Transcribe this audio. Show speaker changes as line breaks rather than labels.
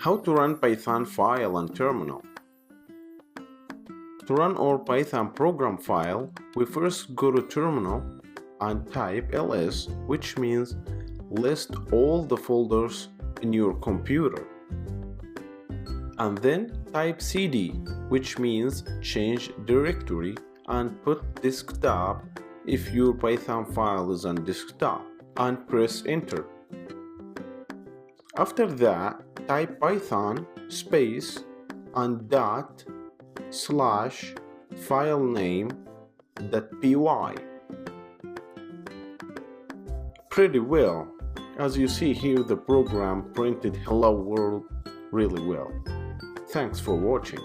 How to run Python file on terminal. To run our Python program file, we first go to terminal and type ls, which means list all the folders in your computer. And then type cd, which means change directory, and put desktop if your Python file is on desktop, and press enter. After that, type python space and dot slash filename.py. Pretty well. As you see here, the program printed hello world really well. Thanks for watching.